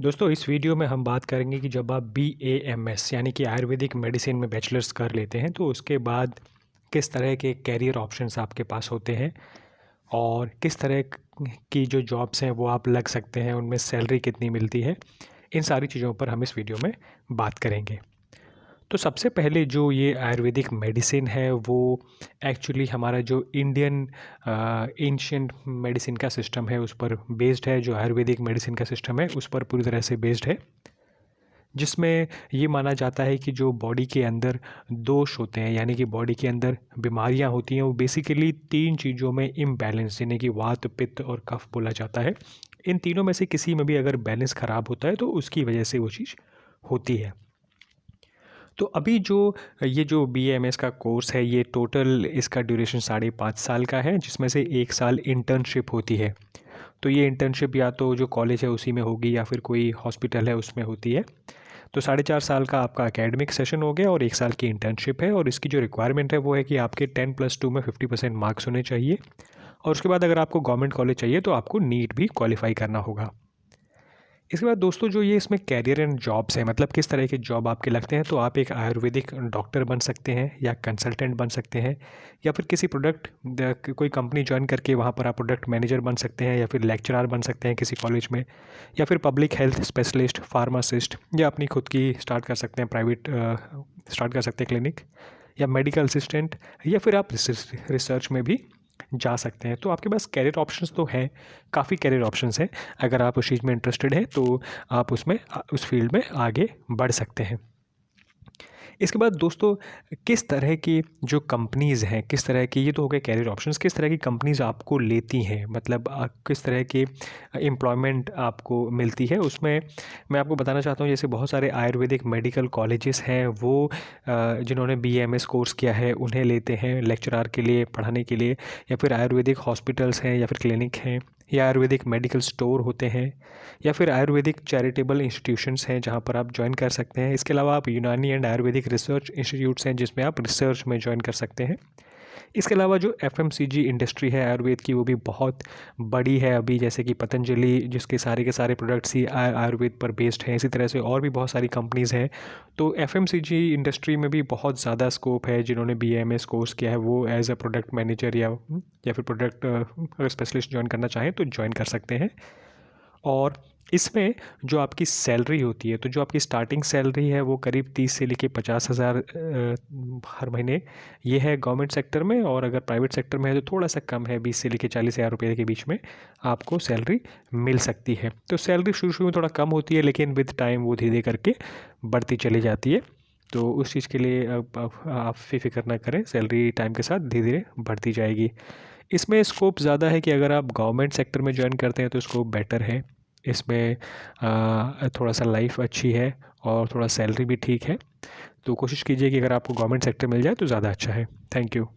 दोस्तों इस वीडियो में हम बात करेंगे कि जब आप BAMS यानी कि आयुर्वेदिक मेडिसिन में बैचलर्स कर लेते हैं तो उसके बाद किस तरह के कैरियर ऑप्शंस आपके पास होते हैं और किस तरह की जो जॉब्स हैं वो आप लग सकते हैं, उनमें सैलरी कितनी मिलती है। इन सारी चीज़ों पर हम इस वीडियो में बात करेंगे। तो सबसे पहले जो ये आयुर्वेदिक मेडिसिन है वो एक्चुअली हमारा जो इंडियन एंशिएंट मेडिसिन का सिस्टम है उस पर बेस्ड है। जो आयुर्वेदिक मेडिसिन का सिस्टम है उस पर पूरी तरह से बेस्ड है, जिसमें ये माना जाता है कि जो बॉडी के अंदर दोष होते हैं यानी कि बॉडी के अंदर बीमारियां होती हैं वो बेसिकली तीन चीज़ों में इम्बैलेंस यानी कि वात, पित्त और कफ बोला जाता है। इन तीनों में से किसी में भी अगर बैलेंस ख़राब होता है तो उसकी वजह से वो चीज़ होती है। तो अभी जो ये जो BAMS का कोर्स है ये टोटल इसका ड्यूरेशन 5.5 साल का है, जिसमें से 1 साल इंटर्नशिप होती है। तो ये इंटर्नशिप या तो जो कॉलेज है उसी में होगी या फिर कोई हॉस्पिटल है उसमें होती है। तो 4.5 साल का आपका एकेडमिक सेशन हो गया और 1 साल की इंटर्नशिप है। और इसकी जो रिक्वायरमेंट है वो है कि आपके 10+2 में 50% मार्क्स होने चाहिए। और उसके बाद अगर आपको गवर्नमेंट कॉलेज चाहिए तो आपको नीट भी क्वालिफाई करना होगा। इसके बाद दोस्तों जो ये इसमें कैरियर एंड जॉब्स हैं, मतलब किस तरह के जॉब आपके लगते हैं, तो आप एक आयुर्वेदिक डॉक्टर बन सकते हैं या कंसल्टेंट बन सकते हैं या फिर किसी कोई कंपनी ज्वाइन करके वहाँ पर आप प्रोडक्ट मैनेजर बन सकते हैं या फिर लेक्चरर बन सकते हैं किसी कॉलेज में, या फिर पब्लिक हेल्थ स्पेशलिस्ट, फार्मासिस्ट, या अपनी खुद की स्टार्ट कर सकते हैं प्राइवेट स्टार्ट कर सकते हैं क्लिनिक, या मेडिकल असिस्टेंट, या फिर आप रिसर्च में भी जा सकते हैं। तो आपके पास कैरियर ऑप्शंस तो हैं, काफ़ी कैरियर ऑप्शंस हैं। अगर आप उस चीज़ में इंटरेस्टेड हैं तो आप उसमें उस फील्ड में आगे बढ़ सकते हैं। इसके बाद दोस्तों किस तरह की जो कंपनीज़ हैं, किस तरह की, ये तो हो गए कैरियर ऑप्शंस, किस तरह की कंपनीज़ आपको लेती हैं, मतलब किस तरह की एम्प्लॉयमेंट आपको मिलती है, उसमें मैं आपको बताना चाहता हूँ। जैसे बहुत सारे आयुर्वेदिक मेडिकल कॉलेजेस हैं वो जिन्होंने BAMS कोर्स किया है उन्हें लेते हैं लेक्चरार के लिए, पढ़ाने के लिए, या फिर आयुर्वेदिक हॉस्पिटल्स हैं या फिर क्लिनिक हैं, या आयुर्वेदिक मेडिकल स्टोर होते हैं, या फिर आयुर्वेदिक चैरिटेबल इंस्टीट्यूशंस हैं जहाँ पर आप ज्वाइन कर सकते हैं। इसके अलावा आप यूनानी एंड आयुर्वेदिक रिसर्च इंस्टीट्यूट्स हैं जिसमें आप रिसर्च में ज्वाइन कर सकते हैं। इसके अलावा जो FMCG इंडस्ट्री है आयुर्वेद की वो भी बहुत बड़ी है अभी, जैसे कि पतंजलि जिसके सारे के सारे प्रोडक्ट्स ही आयुर्वेद पर बेस्ड हैं। इसी तरह से और भी बहुत सारी कंपनीज़ हैं। तो FMCG इंडस्ट्री में भी बहुत ज़्यादा स्कोप है। जिन्होंने BAMS कोर्स किया है वो एज अ प्रोडक्ट मैनेजर या फिर प्रोडक्ट अगर स्पेशलिस्ट ज्वाइन करना चाहें तो ज्वाइन कर सकते हैं। और इसमें जो आपकी सैलरी होती है, तो जो आपकी स्टार्टिंग सैलरी है वो करीब 30 से लेके 50,000 हर महीने ये है गवर्नमेंट सेक्टर में। और अगर प्राइवेट सेक्टर में है तो थोड़ा सा कम है, 20 से लेके 40,000 रुपये के बीच में आपको सैलरी मिल सकती है। तो सैलरी शुरू में थोड़ा कम होती है लेकिन विद टाइम वो धीरे धीरे करके बढ़ती चली जाती है। तो उस चीज़ के लिए आप फिक्र ना करें, सैलरी टाइम के साथ धीरे धीरे बढ़ती जाएगी। इसमें स्कोप ज़्यादा है कि अगर आप गवर्नमेंट सेक्टर में ज्वाइन करते हैं तो स्कोप बेटर है। इसमें थोड़ा सा लाइफ अच्छी है और थोड़ा सैलरी भी ठीक है। तो कोशिश कीजिए कि अगर आपको गवर्नमेंट सेक्टर मिल जाए तो ज़्यादा अच्छा है। Thank you.